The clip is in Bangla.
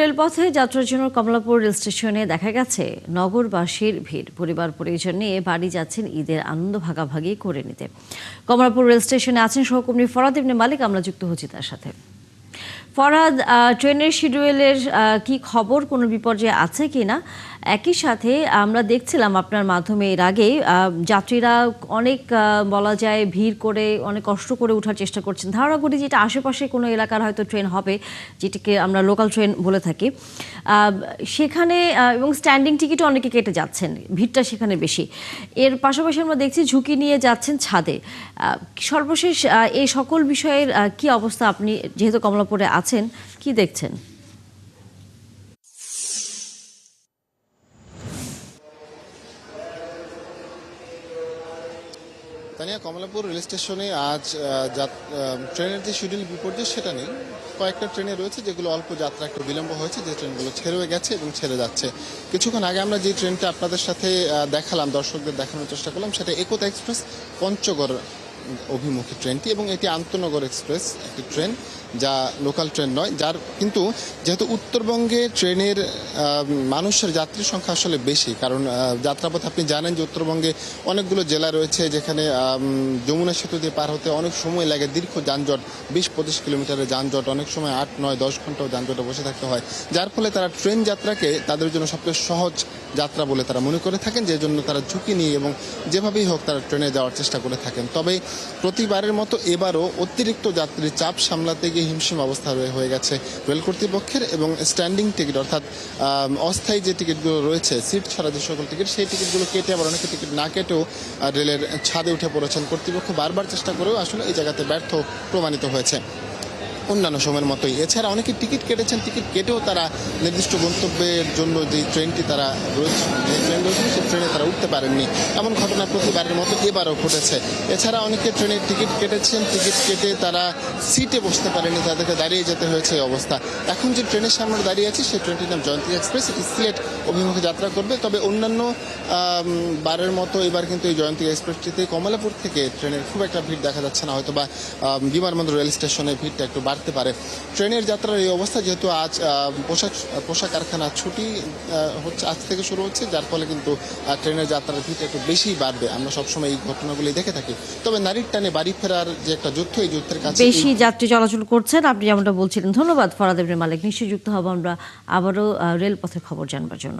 রেলপথে যাত্রার জন্য কমলাপুর রেল স্টেশনে দেখা গেছে নগরবাসীর ভিড়। পরিবার পরিজন নিয়ে বাড়ি যাচ্ছেন ঈদের আনন্দ ভাগাভাগি করে নিতে। কমলাপুর রেল স্টেশনে আছেন সহকর্মী ফরহাদ ইবনে মালিক, আমরা যুক্ত হচ্ছি তার সাথে। ফরহাদ, ট্রেনের শিডিউলের কি খবর, কোনো বিপর্যয় আছে কিনা? একই সাথে আমরা দেখছিলাম আপনার মাধ্যমে এর আগে যাত্রীরা অনেক বলা যায় ভিড় করে অনেক কষ্ট করে ওঠার চেষ্টা করছেন। ধারণা করি যেটা আশেপাশে কোনো এলাকার হয়তো ট্রেন হবে, যেটাকে আমরা লোকাল ট্রেন বলে থাকি, সেখানে এবং স্ট্যান্ডিং টিকিটও অনেকে কেটে যাচ্ছেন, ভিড়টা সেখানে বেশি। এর পাশাপাশি আমরা দেখছি ঝুঁকি নিয়ে যাচ্ছেন ছাদে। সর্বশেষ এই সকল বিষয়ের কি অবস্থা, আপনি যেহেতু কমলাপুরে আছেন, কি দেখছেন? তানিয়া, কমলাপুর রেল স্টেশনে আজ ট্রেনের যে শিডিউল বিপর্যয় সেটা নেই। কয়েকটা ট্রেনে রয়েছে যেগুলো অল্প যাত্রা একটু বিলম্ব হয়েছে, যে ট্রেনগুলো ছেড়ে গেছে এবং ছেড়ে যাচ্ছে। কিছুক্ষণ আগে আমরা যে ট্রেনটা আপনাদের সাথে দেখালাম, দর্শকদের দেখানোর চেষ্টা করলাম, সেটা একতা এক্সপ্রেস পঞ্চগড় অভিমুখী ট্রেনটি, এবং এটি আন্তনগর এক্সপ্রেস একটি ট্রেন, যা লোকাল ট্রেন নয়। যার কিন্তু যেহেতু উত্তরবঙ্গে ট্রেনের মানুষের যাত্রীর সংখ্যা আসলে বেশি, কারণ যাত্রাপথ আপনি জানেন যে উত্তরবঙ্গে অনেকগুলো জেলা রয়েছে যেখানে যমুনা সেতু দিয়ে পার হতে অনেক সময় লাগে, দীর্ঘ যানজট, 20-25 কিলোমিটারের যানজট, অনেক সময় 8-9-10 ঘন্টাও যানজটে বসে থাকতে হয়। যার ফলে তারা ট্রেন যাত্রাকে তাদের জন্য সবচেয়ে সহজ যাত্রা বলে তারা মনে করে থাকেন, যে জন্য তারা ঝুঁকি নিয়ে এবং যেভাবেই হোক তারা ট্রেনে যাওয়ার চেষ্টা করে থাকেন। তবে প্রতিবারের মতো এবারও অতিরিক্ত যাত্রীর চাপ সামলাতে গিয়ে হিমশিম অবস্থা হয়ে গেছে রেল কর্তৃপক্ষের, এবং স্ট্যান্ডিং টিকিট অর্থাৎ অস্থায়ী যে টিকিটগুলো রয়েছে, সিট ছাড়া যে সকল টিকিট, সেই টিকিটগুলো কেটে আবার অনেকে টিকিট না কেটেও রেলের ছাদে উঠে পড়েছেন। কর্তৃপক্ষ বারবার চেষ্টা করেও আসলে এই জায়গাতে ব্যর্থ প্রমাণিত হয়েছে অন্যান্য সময়ের মতোই। এছাড়া অনেকে টিকিট কেটেছেন, টিকিট কেটেও তারা নির্দিষ্ট গন্তব্যের জন্য যে ট্রেনটি তারা রয়েছে, যে ট্রেন রয়েছে সেই ট্রেনে তারা উঠতে পারেননি। এমন ঘটনা প্রতিবারের মতো এবারও ঘটেছে। এছাড়া অনেকে ট্রেনের টিকিট কেটেছেন, টিকিট কেটে তারা সিটে বসতে পারেনি, তাদেরকে দাঁড়িয়ে যেতে হয়েছে এই অবস্থা। এখন যে ট্রেনের সামনে দাঁড়িয়ে আছে সেই ট্রেনটির নাম জয়ন্তী এক্সপ্রেস, এটি সিলেট অভিমুখে যাত্রা করবে। তবে অন্যান্য বারের মতো এবার কিন্তু এই জয়ন্তী এক্সপ্রেসটিতে কমলাপুর থেকে ট্রেনের খুব একটা ভিড় দেখা যাচ্ছে না, হয়তো বা বিমানবন্দর রেল স্টেশনে ভিড়টা একটু বাড়তে পারে। ট্রেনের যাত্রার এই অবস্থা, যেহেতু আজ পোশাক কারখানা ছুটি হচ্ছে, আজ থেকে শুরু হচ্ছে, যার ফলে কিন্তু ট্রেনের যাত্রার ভিড়টা একটু বেশি বাড়বে। আমরা সবসময় এই ঘটনাগুলি দেখে থাকি। তবে নারীর টানে বাড়ি ফেরার যে একটা যুদ্ধ, এই যুদ্ধের কাছে বেশি যাত্রী চলাচল করছেন, আপনি যেমনটা বলছিলেন। ধন্যবাদ ফরহাদ ইবনে মালিক। নিশ্চয়ই যুক্ত হব আমরা আবারও রেলপথের খবর জানবার জন্য।